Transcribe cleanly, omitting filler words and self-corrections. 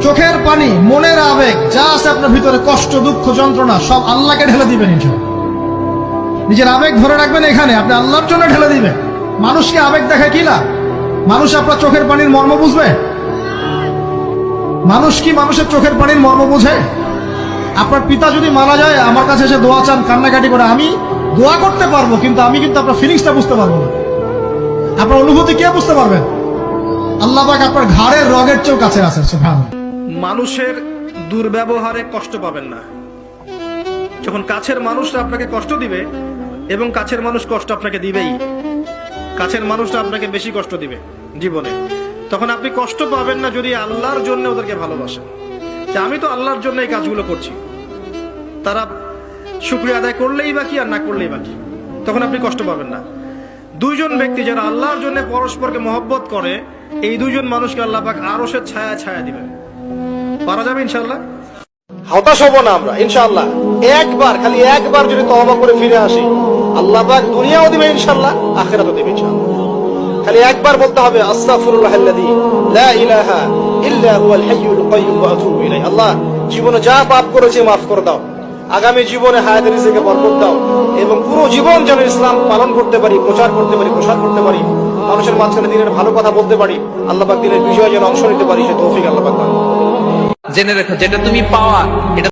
চোখের পানি, মনের আবেগ, যা আছে আপনার ভিতরে, কষ্ট, দুঃখ, যন্ত্রণা, সব আল্লাহকে ঢেলে দিবেন। নিজের আবেগ ধরে রাখবেন এখানে, আপনি আল্লাহর জন্য ঢেলে দিবেন। মানুষকে আবেগ দেখে কি লাভ? মানুষ আপনার চোখের পানির মর্ম বুঝবে? মানুষ কি মানুষের চোখের পানির মর্ম বুঝে? আপনার পিতা যদি মারা যায়, আমার কাছে এসে দোয়া চান কান্নাকাটি করে, আমি দোয়া করতে পারবো, কিন্তু আমি কিন্তু আপনার ফিলিংসটা বুঝতে পারবো না। আপনার অনুভূতি কে বুঝতে পারবেন? আল্লাহ পাক আপনার ঘাড়ের রগের চেয়েও কাছে আছেন। সুবহানাল্লাহ। মানুষের দুর্ব্যবহারে কষ্ট পাবেন না। যখন কাছের মানুষরা আপনাকে কষ্ট দিবে, এবং কাছের মানুষ কষ্ট আপনাকে দিবেই, কাছের মানুষটা আপনাকে বেশি কষ্ট দিবে জীবনে, তখন আপনি কষ্ট পাবেন না যদি আল্লাহর জন্য ওদেরকে ভালোবাসেন, যে আমি তো আল্লাহর জন্য এই কাজগুলো করছি, তারা শুকরিয়া আদায় করলেই বা কি আর না করলেই বা কি, তখন আপনি কষ্ট পাবেন না। দুইজন ব্যক্তি যারা আল্লাহর জন্য পরস্পরকে মহব্বত করে, এই দুইজন মানুষকে আল্লাহ পাক আরশের ছায়া ছায়া দিবেন। পারা যাবে ইনশাআল্লাহ। হতাশ হব না আমরা ইনশাআল্লাহ। একবার, খালি একবার যদি তওবা করে ফিরে আসি, আল্লাহ পাক দুনিয়াও দিবে ইনশাআল্লাহ, আখিরাতও দিবে ইনশাআল্লাহ। খালি একবার বলতে হবে আস্তাগফিরুল্লাহাল্লাযী লা ইলাহা ইল্লা হুয়াল হাইয়ুল কাইয়্যুম ওয়া আতুবু ইলাইহি। আল্লাহ, জীবনে যা পাপ করেছি মাফ করে দাও, আগামী জীবনে হায়াতের রিজিকে বরকত দাও, এবং পুরো জীবন যেন ইসলাম পালন করতে পারি, প্রচার করতে পারি, প্রসার করতে পারি, মানুষের মাঝখানে দিনের ভালো কথা বলতে পারি, আল্লাহ পাক দিনের বিজয়ে যেন অংশ নিতে পারি, সে তৌফিক আল্লাহ পাক দান। জেনে রেখো, যেটা তুমি পাওয়া এটা